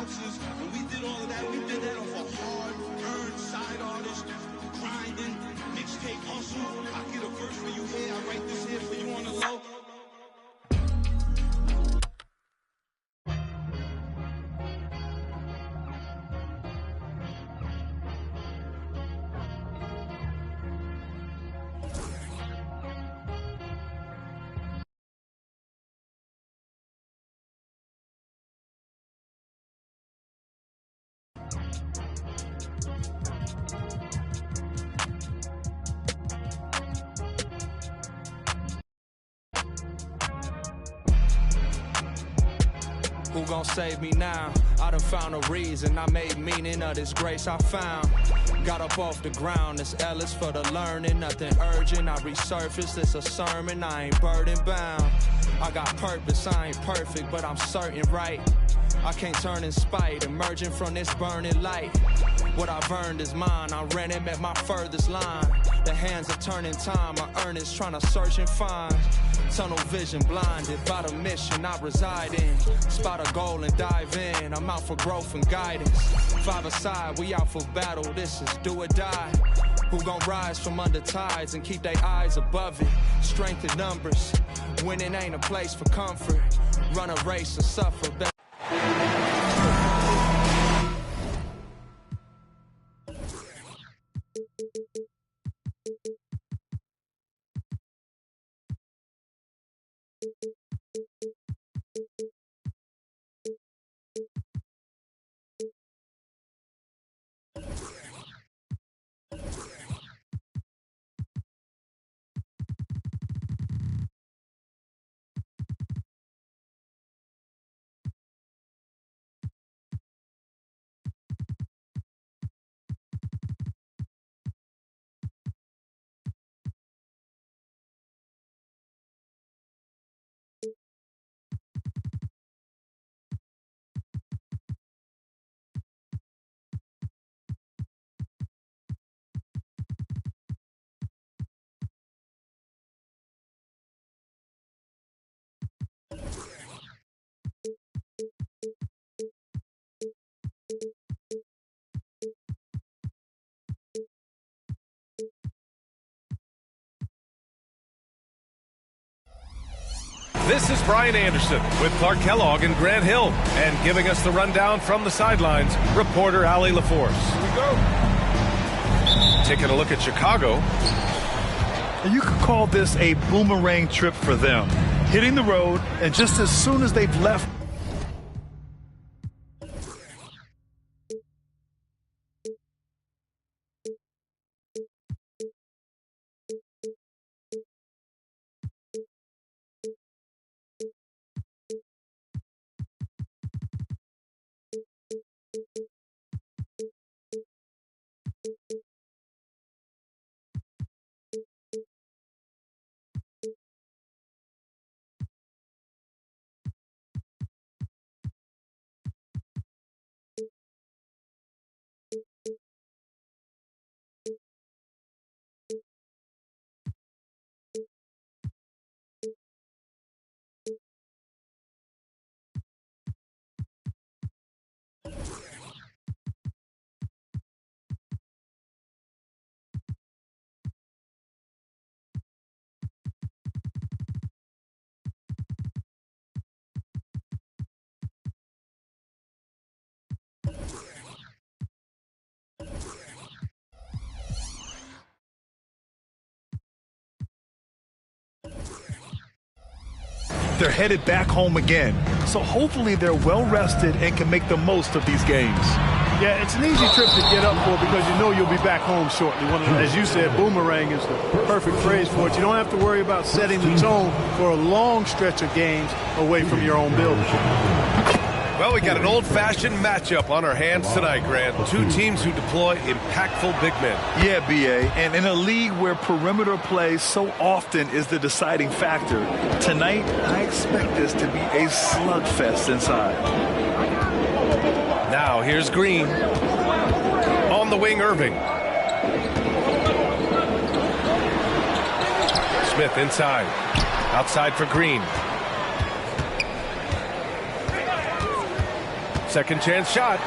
bouncers. When we did all of that, we did that off a hard-earned side artist, grinding, mixtape hustle. I get a verse for you here, I write this here for you on the low. Who gon' save me now? I done found a reason. I made meaning of this grace I found. Got up off the ground, this L is for the learning. Nothing urgent, I resurfaced, it's a sermon. I ain't burden bound. I got purpose, I ain't perfect, but I'm certain, right? I can't turn in spite, emerging from this burning light. What I've earned is mine, I ran him at my furthest line. The hands of turning time, my earnings trying to search and find. Tunnel vision blinded by the mission I reside in. Spot a goal and dive in, I'm out for growth and guidance. Five aside, we out for battle, this is do or die. Who gon' rise from under tides and keep their eyes above it? Strength in numbers, winning ain't a place for comfort. Run a race and suffer. This is Brian Anderson with Clark Kellogg and Grant Hill, and giving us the rundown from the sidelines, reporter Allie LaForce. Here we go. Taking a look at Chicago. You could call this a boomerang trip for them. Hitting the road, and just as soon as they've left, they're headed back home again. So hopefully they're well rested and can make the most of these games. Yeah, it's an easy trip to get up for because you know you'll be back home shortly. As you said, boomerang is the perfect phrase for it. You don't have to worry about setting the tone for a long stretch of games away from your own building. Well, we got an old-fashioned matchup on our hands tonight, Grant. Two teams who deploy impactful big men. Yeah, B.A., and in a league where perimeter play so often is the deciding factor, tonight I expect this to be a slugfest inside. Now, here's Green. On the wing, Irving. Smith inside. Outside for Green. Second chance shot.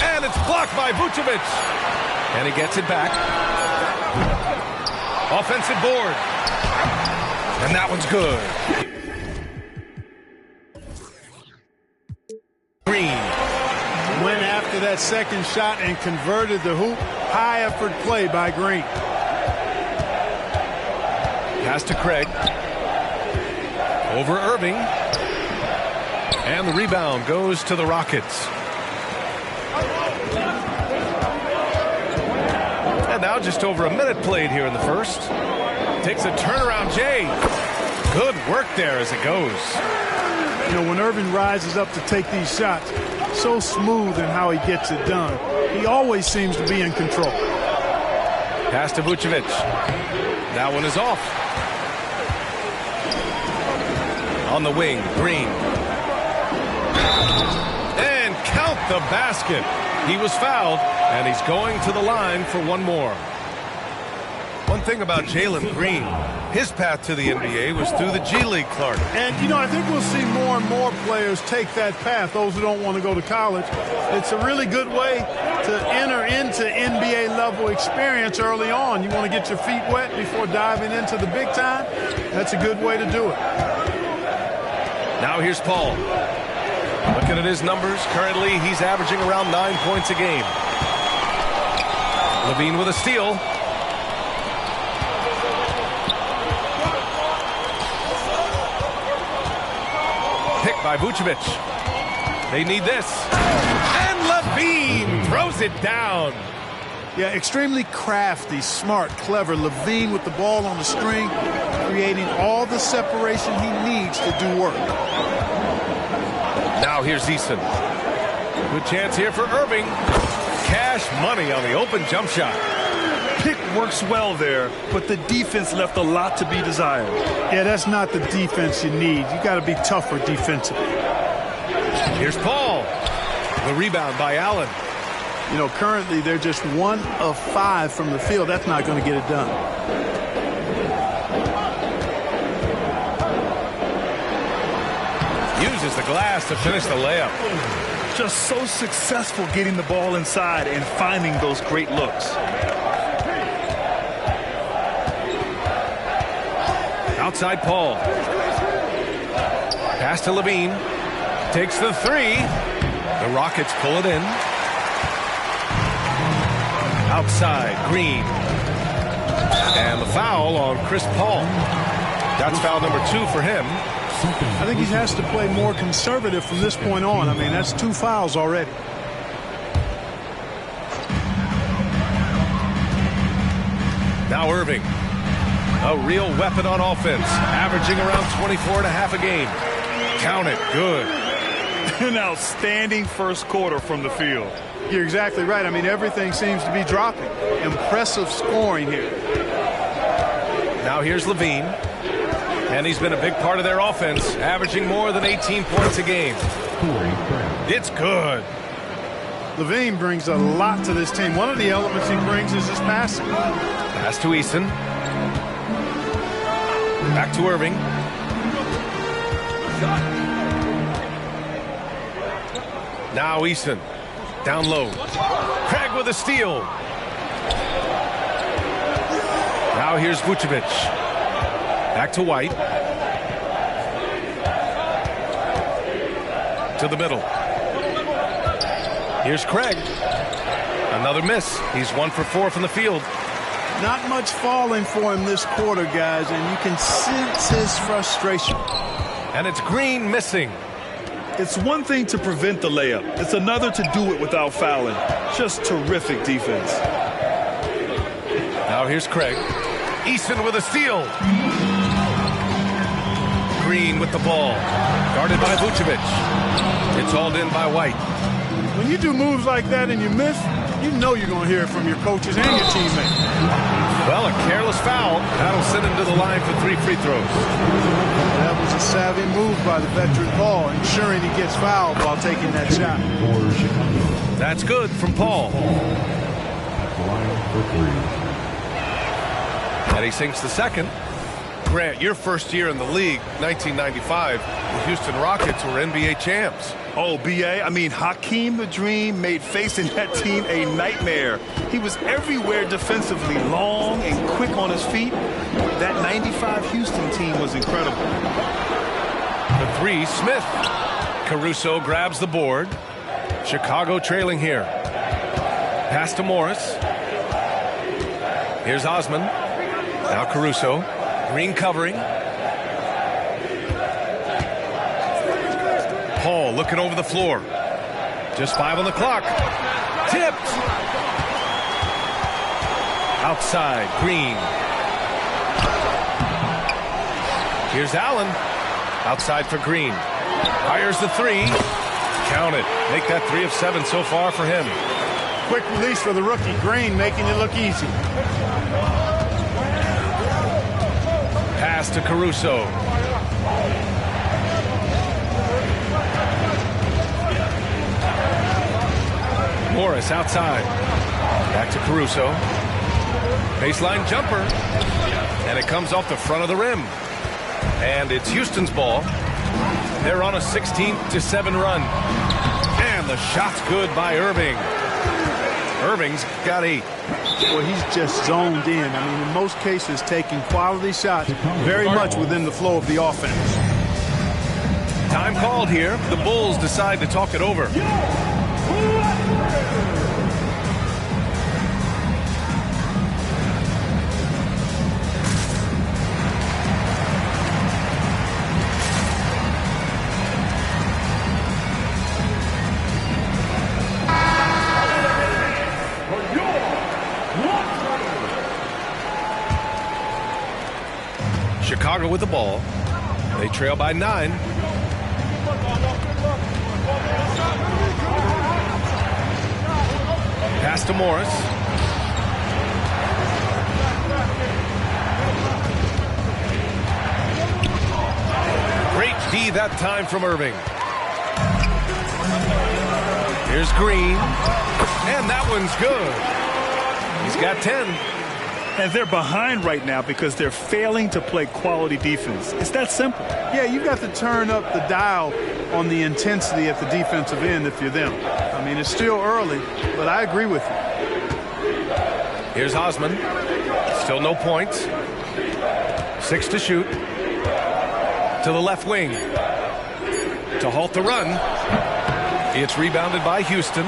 And it's blocked by Vucevic. And he gets it back. Offensive board. And that one's good. Green. Went after that second shot and converted the hoop. High effort play by Green. Pass to Craig. Over Irving. And the rebound goes to the Rockets. And now just over a minute played here in the first. Takes a turnaround, Jay. Good work there as it goes. You know, when Irving rises up to take these shots, so smooth in how he gets it done. He always seems to be in control. Pass to Vucevic. That one is off. On the wing, Green. And count the basket. He was fouled, and he's going to the line for one more. One thing about Jalen Green, his path to the NBA was through the G League, Clark. And, you know, I think we'll see more and more players take that path, those who don't want to go to college. It's a really good way to enter into NBA-level experience early on. You want to get your feet wet before diving into the big time? That's a good way to do it. Now here's Paul. Looking at his numbers, currently he's averaging around 9 points a game. Levine with a steal. Pick by Vucevic. They need this. And Levine throws it down. Yeah, extremely crafty, smart, clever. Levine with the ball on the string, creating all the separation he needs to do work. Now here's Eason. Good chance here for Irving. Cash money on the open jump shot. Pick works well there, but the defense left a lot to be desired. Yeah, that's not the defense you need. You got to be tougher defensively. Here's Paul. The rebound by Allen. You know, currently they're just 1 of 5 from the field. That's not going to get it done. Uses the glass to finish the layup. Just so successful getting the ball inside and finding those great looks. Outside Paul. Pass to Levine. Takes the three. The Rockets pull it in. Outside, Green. And the foul on Chris Paul. That's foul number 2 for him. I think he has to play more conservative from this point on. I mean, that's 2 fouls already. Now Irving. A real weapon on offense. Averaging around 24.5 a game. Count it. Good. An outstanding first quarter from the field. You're exactly right. I mean, everything seems to be dropping. Impressive scoring here. Now here's Levine. And he's been a big part of their offense, averaging more than 18 points a game. It's good. Levine brings a lot to this team. One of the elements he brings is his passing. Pass to Eason. Back to Irving. Now Eason. Down low. Craig with a steal. Now here's Vucevic. Back to White. To the middle. Here's Craig. Another miss. He's 1 for 4 from the field. Not much falling for him this quarter, guys, and you can sense his frustration. And it's Green missing. It's one thing to prevent the layup. It's another to do it without fouling. Just terrific defense. Now here's Craig. Eason with a steal. Green with the ball. Guarded by Vucevic. It's hauled in by White. When you do moves like that and you miss, you know you're going to hear it from your coaches and your teammates. Well, a careless foul. That'll send him to the line for 3 free throws. That was a savvy move by the veteran Paul, ensuring he gets fouled while taking that shot. That's good from Paul. And he sinks the second. Grant, your first year in the league, 1995, the Houston Rockets were NBA champs. Oh, B.A., I mean, Hakeem the Dream made facing that team a nightmare. He was everywhere defensively, long and quick on his feet. That 95 Houston team was incredible. The three, Smith. Caruso grabs the board. Chicago trailing here. Pass to Morris. Here's Osman. Now Caruso. Green covering. Paul looking over the floor. Just 5 on the clock. Tipped. Outside, Green. Here's Allen. Outside for Green. Fires the three. Count it. Make that 3 of 7 so far for him. Quick release for the rookie. Green making it look easy. Pass to Caruso. Morris outside. Back to Caruso. Baseline jumper. And it comes off the front of the rim. And it's Houston's ball. They're on a 16-7 run. And the shot's good by Irving. Irving's got 8. Well, he's just zoned in. I mean, in most cases, taking quality shots very much within the flow of the offense. Time called here. The Bulls decide to talk it over. Chicago with the ball. They trail by 9. Pass to Morris. Great D that time from Irving. Here's Green. And that one's good. He's got 10. And they're behind right now because they're failing to play quality defense. It's that simple. Yeah, you've got to turn up the dial on the intensity at the defensive end if you're them. I mean, it's still early, but I agree with you. Here's Osman. Still no points. 6 to shoot. To the left wing. To halt the run. It's rebounded by Houston.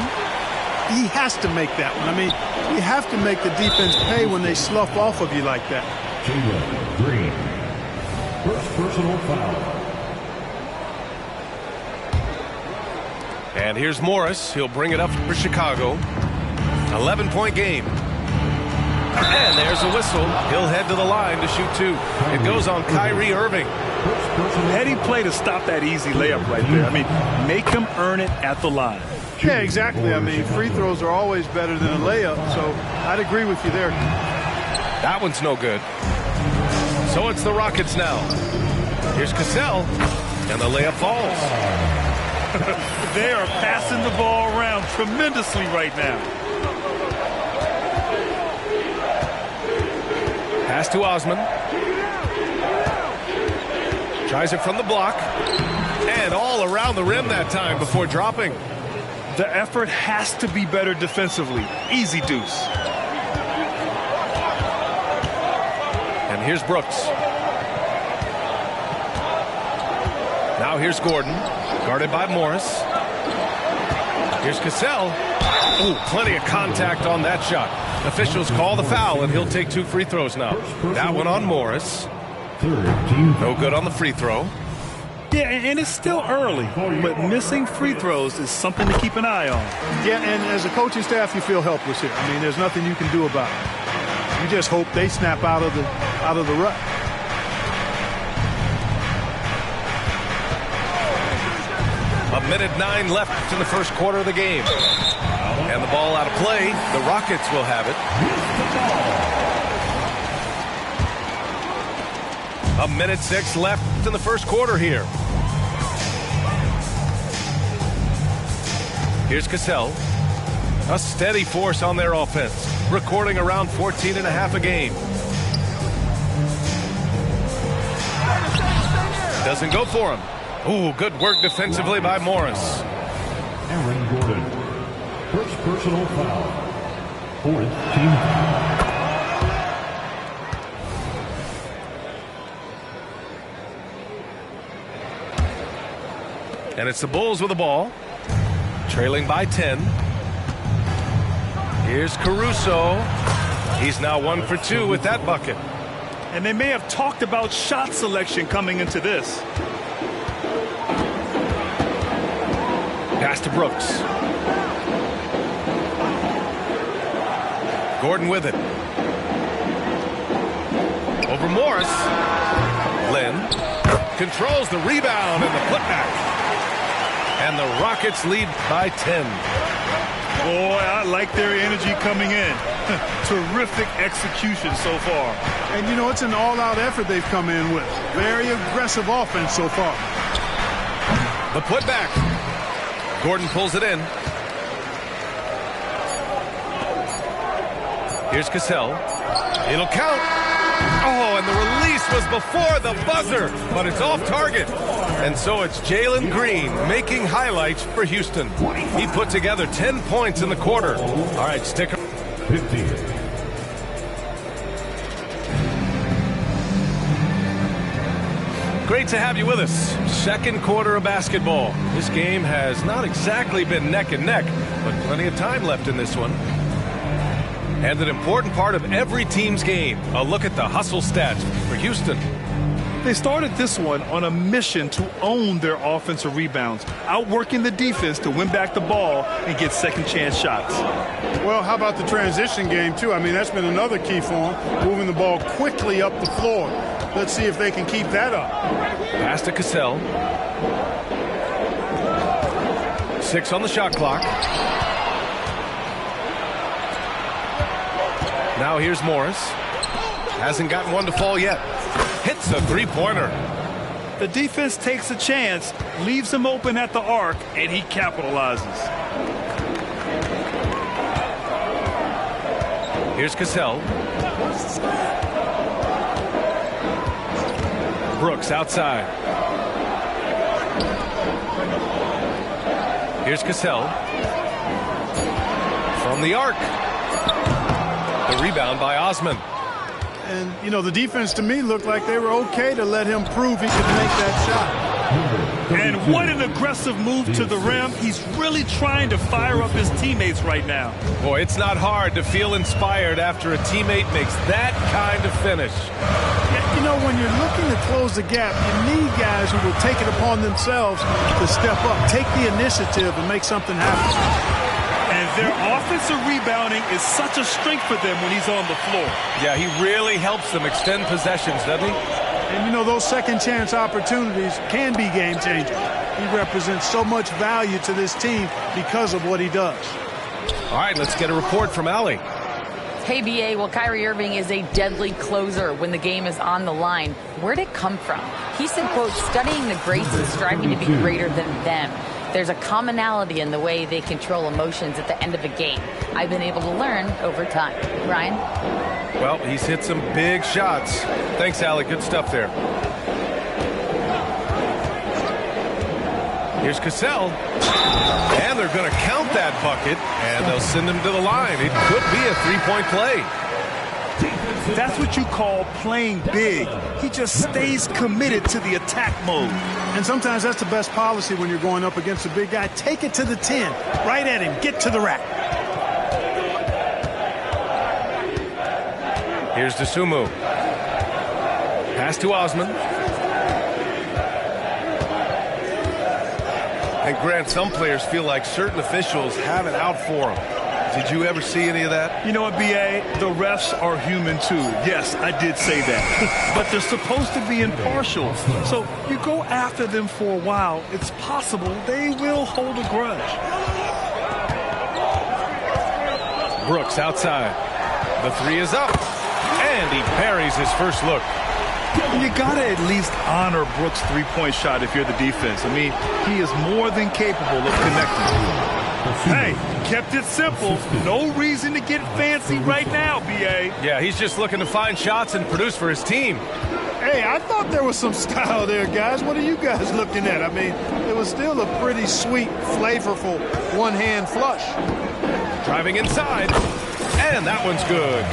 He has to make that one. I mean, you have to make the defense pay when they slough off of you like that. Jalen Green. First personal foul. And here's Morris. He'll bring it up for Chicago. 11-point game. And there's a whistle. He'll head to the line to shoot 2. It goes on Kyrie Irving. Heady play to stop that easy layup right there. I mean, make him earn it at the line. Yeah, exactly. I mean, free throws are always better than a layup, so I'd agree with you there. That one's no good. So it's the Rockets now. Here's Cassell, and the layup falls. They are passing the ball around tremendously right now. Pass to Osman. Tries it from the block. And all around the rim that time before dropping. The effort has to be better defensively. Easy deuce. And here's Brooks. Now here's Gordon, guarded by Morris. Here's Cassell. Ooh, plenty of contact on that shot. Officials call the foul, and he'll take 2 free throws now. That one on Morris. No good on the free throw. Yeah, and it's still early, but missing free throws is something to keep an eye on. Yeah, and as a coaching staff, you feel helpless here. I mean, there's nothing you can do about it. You just hope they snap out of the rut. A minute 9 left in the first quarter of the game. And the ball out of play. The Rockets will have it. A minute 6 left in the first quarter here. Here's Cassell. A steady force on their offense, recording around 14.5 a game. Doesn't go for him. Ooh, good work defensively by Morris. Aaron Gordon. First personal foul. Fourth team foul. And it's the Bulls with the ball. Trailing by 10. Here's Caruso. He's now 1 for 2 with that bucket. And they may have talked about shot selection coming into this. Pass to Brooks. Gordon with it. Over Morris. Lynn controls the rebound and the putback. And the Rockets lead by 10. Boy, I like their energy coming in. Terrific execution so far. And, you know, it's an all-out effort they've come in with. Very aggressive offense so far. The putback. Gordon pulls it in. Here's Cassell. It'll count. Oh, and the release was before the buzzer, but it's off target. And so it's Jalen Green making highlights for Houston. He put together 10 points in the quarter. All right, stick around. 15. Great to have you with us. Second quarter of basketball. This game has not exactly been neck and neck, but plenty of time left in this one. And an important part of every team's game, a look at the hustle stats for Houston. They started this one on a mission to own their offensive rebounds, outworking the defense to win back the ball and get second chance shots. Well, how about the transition game, too? I mean, that's been another key for them, moving the ball quickly up the floor. Let's see if they can keep that up. Pass to Cassell. 6 on the shot clock. Now here's Morris. Hasn't gotten one to fall yet. Hits a three-pointer. The defense takes a chance, leaves him open at the arc, and he capitalizes. Here's Cassell. Brooks outside. Here's Cassell. From the arc. The rebound by Osman. And, you know, the defense to me looked like they were okay to let him prove he could make that shot. And what an aggressive move to the rim. He's really trying to fire up his teammates right now. Boy, it's not hard to feel inspired after a teammate makes that kind of finish. Yeah, you know, when you're looking to close the gap, you need guys who will take it upon themselves to step up, take the initiative, and make something happen. And their offensive rebounding is such a strength for them when he's on the floor. Yeah, he really helps them extend possessions, doesn't he? And, you know, those second chance opportunities can be game changers. He represents so much value to this team because of what he does. All right, let's get a report from Allie. Hey, BA, well, Kyrie Irving is a deadly closer when the game is on the line. Where'd it come from? He said, quote, studying the greats and striving to be greater than them. There's a commonality in the way they control emotions at the end of a game. I've been able to learn over time. Ryan? Well, he's hit some big shots. Thanks, Allie. Good stuff there. Here's Cassell. And they're going to count that bucket, and they'll send him to the line. It could be a three-point play. That's what you call playing big. He just stays committed to the attack mode. And sometimes that's the best policy when you're going up against a big guy. Take it to the 10. Right at him. Get to the rack. Here's Dosunmu. Pass to Osman. And Grant, some players feel like certain officials have it out for them. Did you ever see any of that? You know what, B.A.? The refs are human, too. Yes, I did say that. But they're supposed to be impartial. So you go after them for a while, it's possible they will hold a grudge. Brooks outside. The three is up. And he parries his first look. You got to at least honor Brooks' three-point shot if you're the defense. I mean, he is more than capable of connecting. Hey, kept it simple. No reason to get fancy right now, B.A. Yeah, he's just looking to find shots and produce for his team. Hey, I thought there was some style there, guys. What are you guys looking at? I mean, it was still a pretty sweet, flavorful one-hand flush. Driving inside, and that one's good.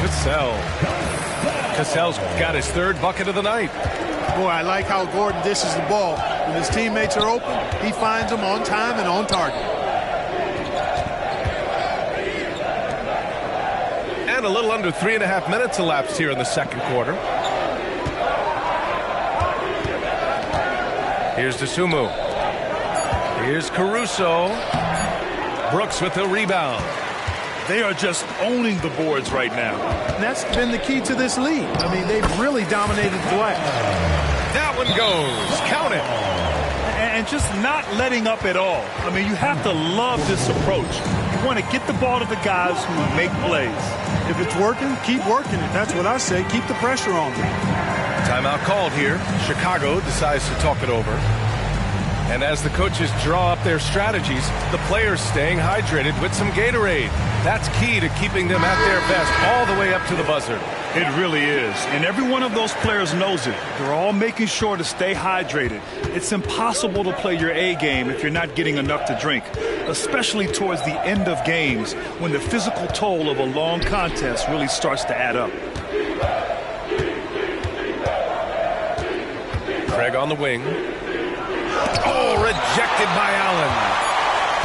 Cassell's got his third bucket of the night. Boy, I like how Gordon dishes the ball. When his teammates are open, he finds them on time and on target. And a little under 3.5 minutes elapsed here in the second quarter. Here's DeSumo. Here's Caruso. Brooks with the rebound. They are just owning the boards right now. And that's been the key to this lead. I mean, they've really dominated the glass. That one goes. Count it. And just not letting up at all. I mean, you have to love this approach. You want to get the ball to the guys who make plays. If it's working, keep working it. That's what I say. Keep the pressure on them. Timeout called here. Chicago decides to talk it over. And as the coaches draw up their strategies, the players staying hydrated with some Gatorade. That's key to keeping them at their best all the way up to the buzzer. It really is. And every one of those players knows it. They're all making sure to stay hydrated. It's impossible to play your A game if you're not getting enough to drink, especially towards the end of games when the physical toll of a long contest really starts to add up. Craig on the wing. Oh, rejected by Allen.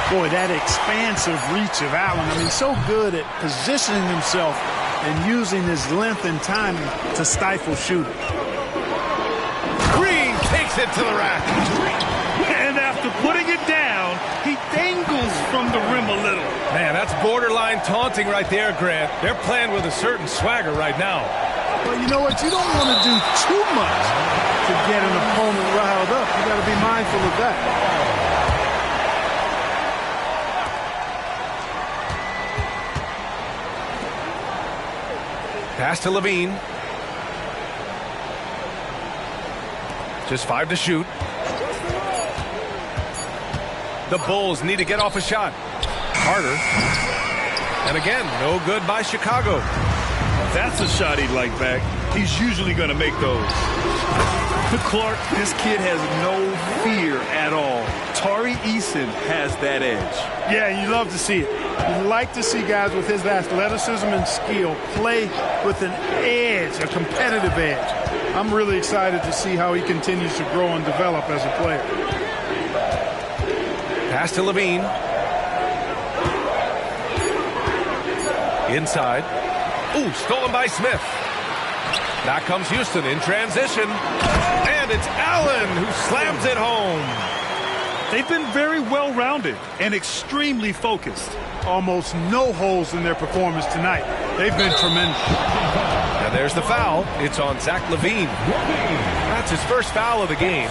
Boy, that expansive reach of Allen. I mean, so good at positioning himself and using his length and timing to stifle shooting. Green takes it to the rack. And after putting it down, he dangles from the rim a little. Man, that's borderline taunting right there, Grant. They're playing with a certain swagger right now. Well, you know what? You don't want to do too much to get an opponent riled up. You got to be mindful of that. Pass to Levine. Just 5 to shoot. The Bulls need to get off a shot. Harder. And again, no good by Chicago. That's a shot he'd like back. He's usually going to make those. Clark, this kid has no fear at all. Tari Eason has that edge. Yeah, you love to see it. You like to see guys with his athleticism and skill play with an edge, a competitive edge. I'm really excited to see how he continues to grow and develop as a player. Pass to Levine. Inside. Ooh, stolen by Smith. Back comes Houston in transition. And it's Allen who slams it home. They've been very well-rounded and extremely focused. Almost no holes in their performance tonight. They've been tremendous. And there's the foul. It's on Zach LaVine. That's his first foul of the game.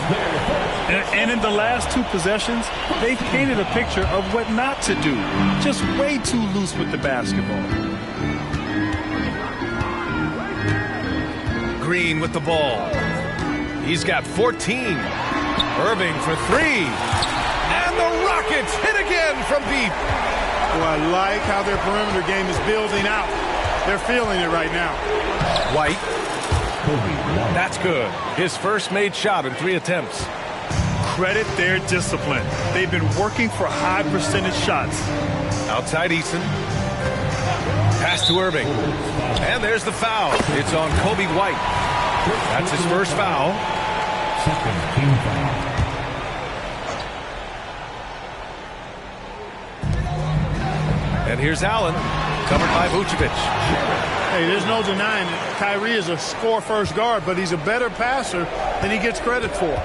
And in the last 2 possessions, they've painted a picture of what not to do. Just way too loose with the basketball. Green with the ball. He's got 14. Irving for 3. And the Rockets hit again from deep. Oh, I like how their perimeter game is building out. They're feeling it right now. White. That's good. His first made shot in 3 attempts. Credit their discipline. They've been working for high percentage shots. Outside Eason. Pass to Irving. And there's the foul. It's on Kobe White. That's his first foul. Second team foul. And here's Allen, covered by Vucevic. Hey, there's no denying it. Kyrie is a score-first guard, but he's a better passer than he gets credit for.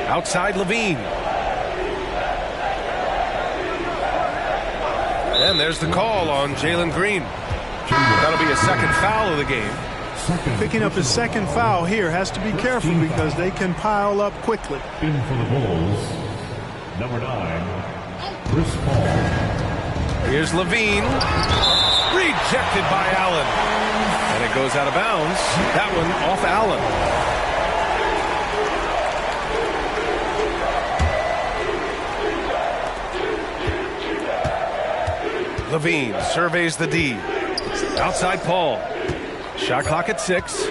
Outside Levine. And there's the call on Jalen Green. That'll be a second foul of the game. Picking up his second foul here, has to be careful because they can pile up quickly. In for the Bulls, number 9, Chris Paul. Here's Levine. Rejected by Allen. And it goes out of bounds. That one off Allen. Levine surveys the D. Outside Paul. Shot clock at 6.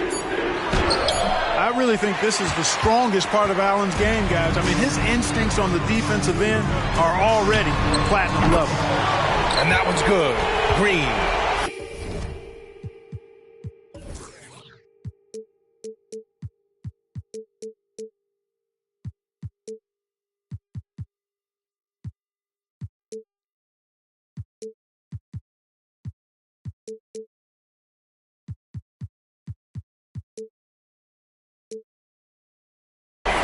really think this is the strongest part of Allen's game, guys. I mean, his instincts on the defensive end are already platinum level. And that one's good. Green.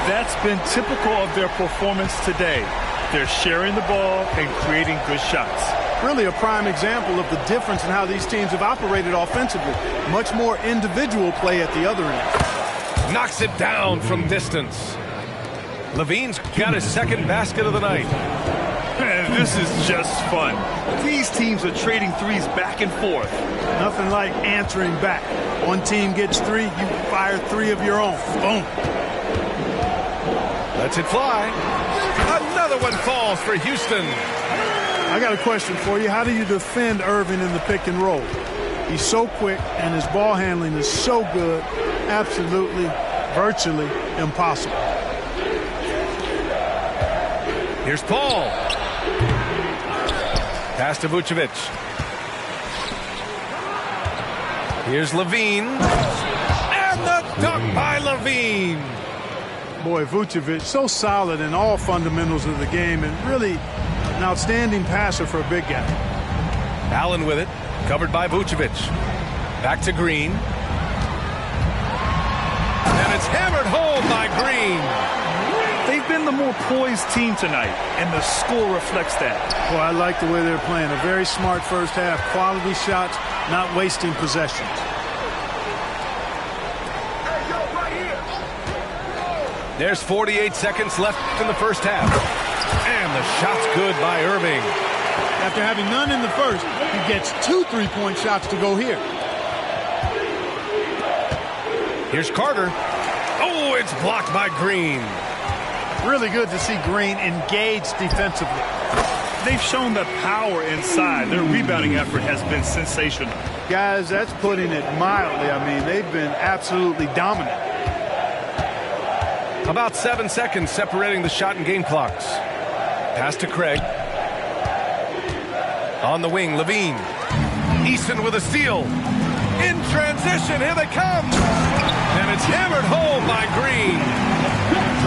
That's been typical of their performance today. They're sharing the ball and creating good shots. Really a prime example of the difference in how these teams have operated offensively. Much more individual play at the other end. Knocks it down from distance. Levine's got his second basket of the night. Man, this is just fun. These teams are trading threes back and forth. Nothing like answering back. One team gets three, you fire three of your own. Boom. Lets it fly. Another one falls for Houston. I got a question for you. How do you defend Irving in the pick and roll? He's so quick and his ball handling is so good. Absolutely, virtually impossible. Here's Paul. Pass to Vucevic. Here's Levine. And the dunk by Levine. Boy, Vucevic, so solid in all fundamentals of the game and really an outstanding passer for a big guy. Allen with it, covered by Vucevic. Back to Green. And it's hammered home by Green. They've been the more poised team tonight, and the score reflects that. Well, I like the way they're playing. A very smart first half. Quality shots, not wasting possessions. There's 48 seconds left in the first half. And the shot's good by Irving. After having none in the first, he gets 2 3-point shots to go here. Here's Carter. Oh, it's blocked by Green. Really good to see Green engaged defensively. They've shown the power inside. Their rebounding effort has been sensational. Guys, that's putting it mildly. I mean, they've been absolutely dominant. About 7 seconds separating the shot and game clocks. Pass to Craig. On the wing, Levine. Easton with a steal. In transition, here they come. And it's hammered home by Green.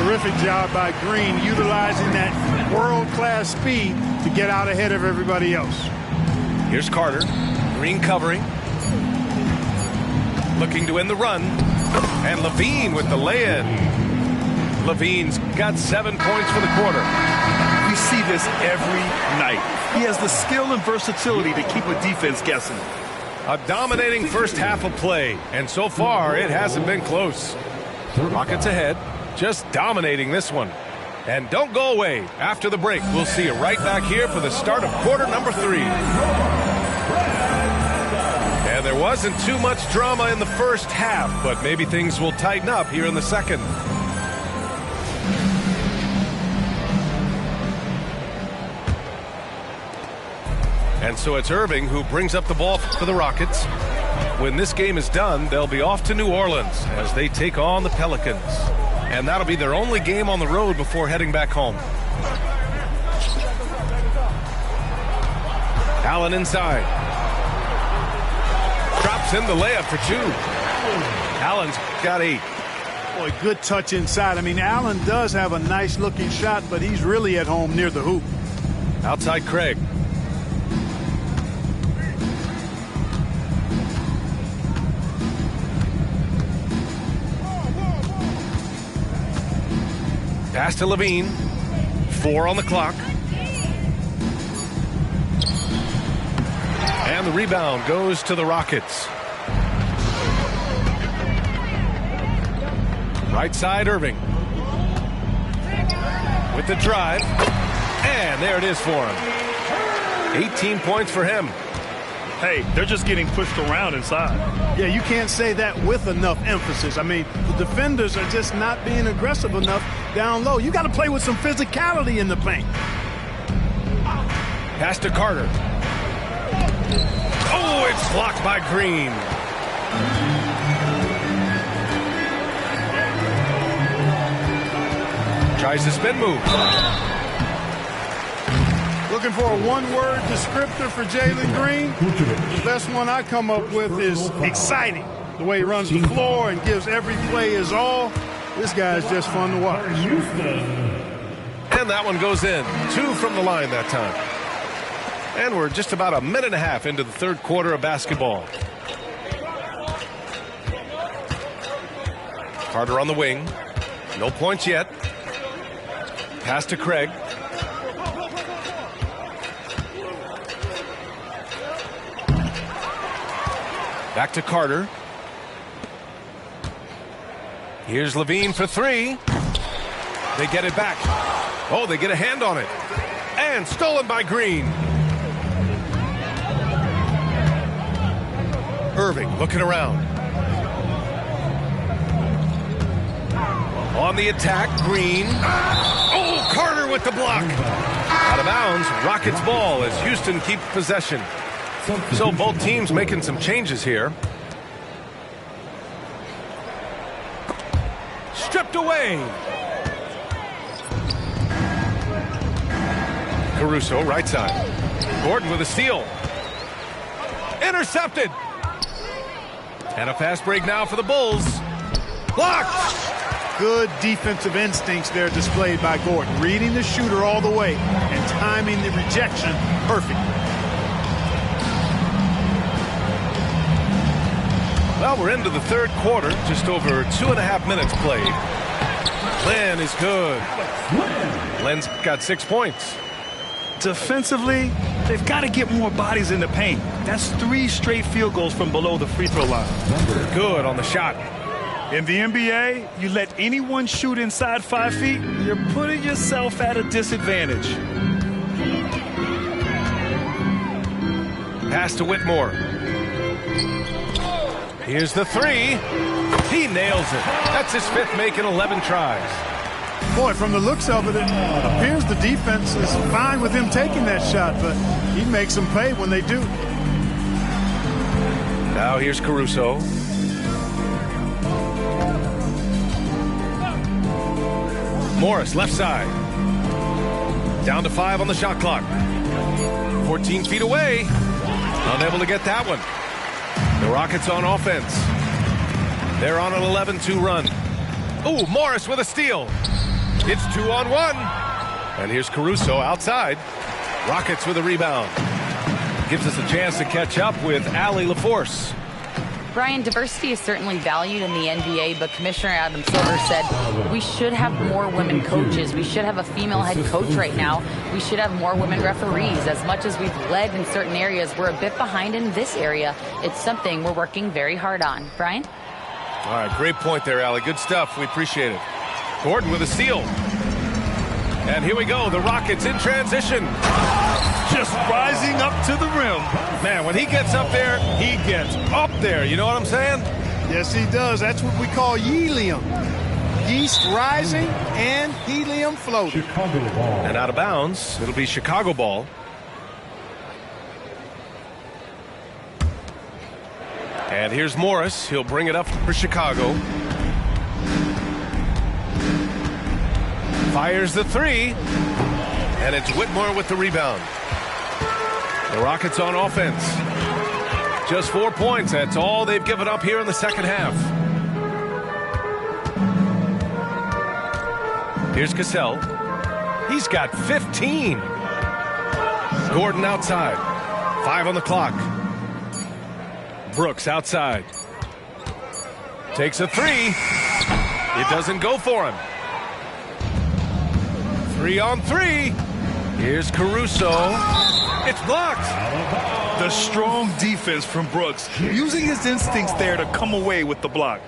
Terrific job by Green, utilizing that world-class speed to get out ahead of everybody else. Here's Carter. Green covering. Looking to end the run. And Levine with the lay-in. Levine's got 7 points for the quarter. We see this every night. He has the skill and versatility to keep a defense guessing. A dominating first half of play, and so far it hasn't been close. Rockets ahead, just dominating this one. And don't go away. After the break, we'll see you right back here for the start of quarter number 3. And there wasn't too much drama in the first half, but maybe things will tighten up here in the second. And so it's Irving who brings up the ball for the Rockets. When this game is done, they'll be off to New Orleans as they take on the Pelicans. And that'll be their only game on the road before heading back home. Allen inside. Drops in the layup for 2. Allen's got 8. Boy, good touch inside. I mean, Allen does have a nice-looking shot, but he's really at home near the hoop. Outside Craig. Pass to Levine. 4 on the clock. And the rebound goes to the Rockets. Right side, Irving. With the drive. And there it is for him. 18 points for him. Hey, they're just getting pushed around inside. Yeah, you can't say that with enough emphasis. I mean, the defenders are just not being aggressive enough down low. You got to play with some physicality in the paint. Pass to Carter. Oh, it's blocked by Green. Tries the spin move. Looking for a one-word descriptor for Jalen Green. The best one I come up with is exciting. The way he runs the floor and gives every play his all. This guy is just fun to watch. And that one goes in. 2 from the line that time. And we're just about a minute and a half into the third quarter of basketball. Carter on the wing. No points yet. Pass to Craig. Back to Carter. Here's Levine for 3. They get it back. Oh, they get a hand on it. And stolen by Green. Irving looking around. On the attack, Green. Oh, Carter with the block. Out of bounds, Rockets ball as Houston keeps possession. So both teams making some changes here. Stripped away. Caruso, right side. Gordon with a steal. Intercepted. And a fast break now for the Bulls. Blocked. Good defensive instincts there displayed by Gordon. Reading the shooter all the way and timing the rejection perfectly. Well, we're into the third quarter. Just over 2.5 minutes played. Len is good. Len's got 6 points. Defensively, they've got to get more bodies in the paint. That's 3 straight field goals from below the free throw line. Good on the shot. In the NBA, you let anyone shoot inside 5 feet, you're putting yourself at a disadvantage. Pass to Whitmore. Here's the 3. He nails it. That's his 5th make in 11 tries. Boy, from the looks of it, it appears the defense is fine with him taking that shot, but he makes them pay when they do. Now here's Caruso. Morris, left side. Down to 5 on the shot clock. 14 feet away. Unable to get that one. The Rockets on offense. They're on an 11-2 run. Ooh, Morris with a steal. It's 2-on-1. And here's Caruso outside. Rockets with a rebound. Gives us a chance to catch up with Allie LaForce. Brian, diversity is certainly valued in the NBA, but Commissioner Adam Silver said we should have more women coaches. We should have a female head coach right now. We should have more women referees. As much as we've led in certain areas, we're a bit behind in this area. It's something we're working very hard on. Brian? All right, great point there, Allie. Good stuff. We appreciate it. Gordon with a steal. And here we go. The Rockets in transition. Just rising up to the rim. Man, when he gets up there, he gets up there. You know what I'm saying? Yes, he does. That's what we call helium. Yeast rising and helium floating. Chicago ball. And out of bounds, it'll be Chicago ball. And here's Morris. He'll bring it up for Chicago. Fires the 3. And it's Whitmore with the rebound. The Rockets on offense. Just 4 points. That's all they've given up here in the second half. Here's Cassell. He's got 15. Gordon outside. 5 on the clock. Brooks outside. Takes a 3. It doesn't go for him. 3-on-3. Here's Caruso. It's blocked. The strong defense from Brooks, using his instincts there to come away with the block.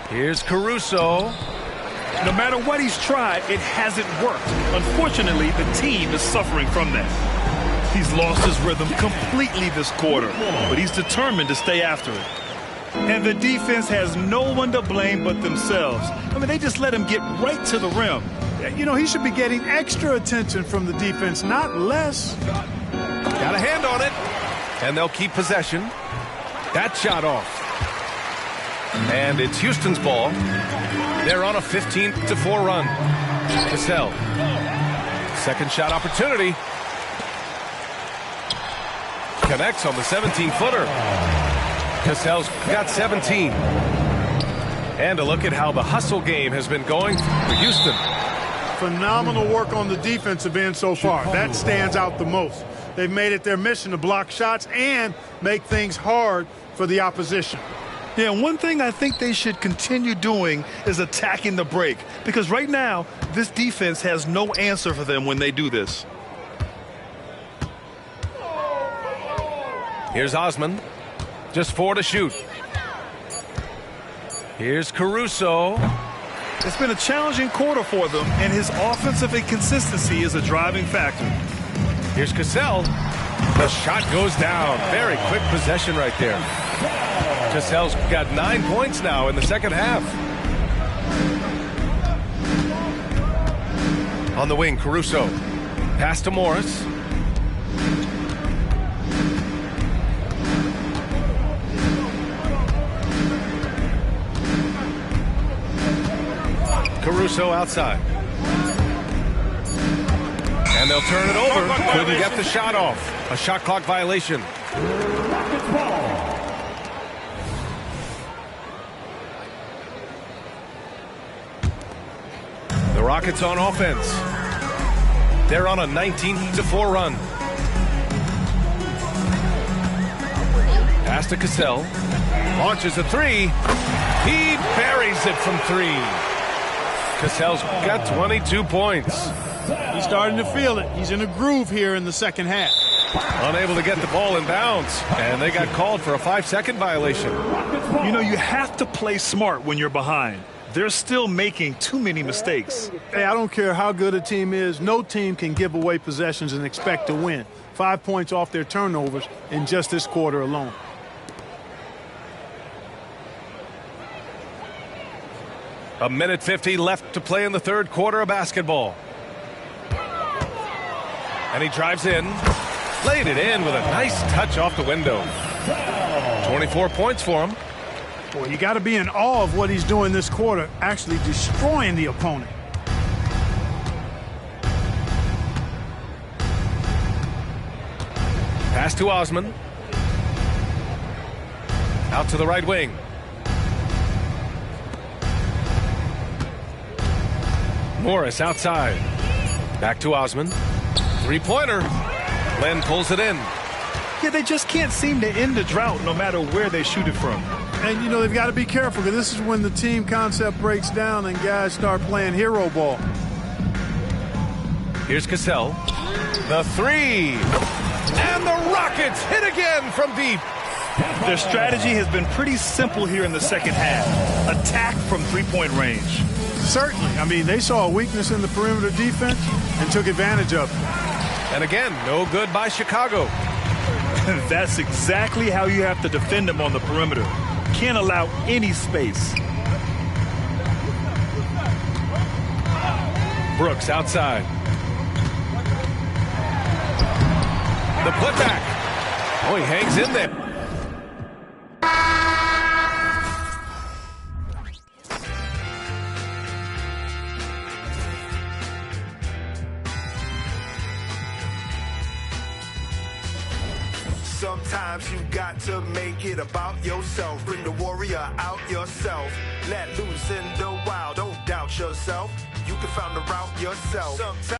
Here's Caruso. No matter what he's tried, it hasn't worked. Unfortunately, the team is suffering from that. He's lost his rhythm completely this quarter, but he's determined to stay after it. And the defense has no one to blame but themselves. I mean, they just let him get right to the rim. You know, he should be getting extra attention from the defense, not less. Got a hand on it. And they'll keep possession. That shot off. And it's Houston's ball. They're on a 15-4 run. Cassell. Second shot opportunity. Connects on the 17-footer. Cassell's got 17. And a look at how the hustle game has been going for Houston. Phenomenal work on the defensive end so far. That stands out the most. They've made it their mission to block shots and make things hard for the opposition. Yeah, one thing I think they should continue doing is attacking the break, because right now this defense has no answer for them when they do this. Here's Osman. Just 4 to shoot. Here's Caruso. It's been a challenging quarter for them, and his offensive inconsistency is a driving factor. Here's Cassell. The shot goes down. Very quick possession right there. Cassell's got 9 points now in the second half. On the wing, Caruso. Pass to Morris. Caruso outside. And they'll turn it over. Couldn't get the shot off. A shot clock violation. The Rockets on offense. They're on a 19-4 run. Pass to Cassell. Launches a three. He buries it from 3. Cassell's got 22 points. He's starting to feel it. He's in a groove here in the second half. Unable to get the ball in bounds. And they got called for a 5-second violation. You know, you have to play smart when you're behind. They're still making too many mistakes. Hey, I don't care how good a team is. No team can give away possessions and expect to win. 5 points off their turnovers in just this quarter alone. A minute 50 left to play in the third quarter of basketball. And he drives in. Laid it in with a nice touch off the window. 24 points for him. Boy, you got to be in awe of what he's doing this quarter, actually destroying the opponent. Pass to Osman. Out to the right wing. Morris outside. Back to Osman. Three-pointer. Len pulls it in. Yeah, they just can't seem to end the drought no matter where they shoot it from. And, you know, they've got to be careful, because this is when the team concept breaks down and guys start playing hero ball. Here's Cassell. The three. And the Rockets hit again from deep. Their strategy has been pretty simple here in the second half. Attack from three-point range. Certainly. I mean, they saw a weakness in the perimeter defense and took advantage of it. And again, no good by Chicago. That's exactly how you have to defend them on the perimeter. Can't allow any space. Brooks outside. The putback. Oh, he hangs in there. Sometimes you got to make it about yourself. Bring the warrior out yourself. Let loose in the wild. Don't doubt yourself. You can find the route yourself. Sometimes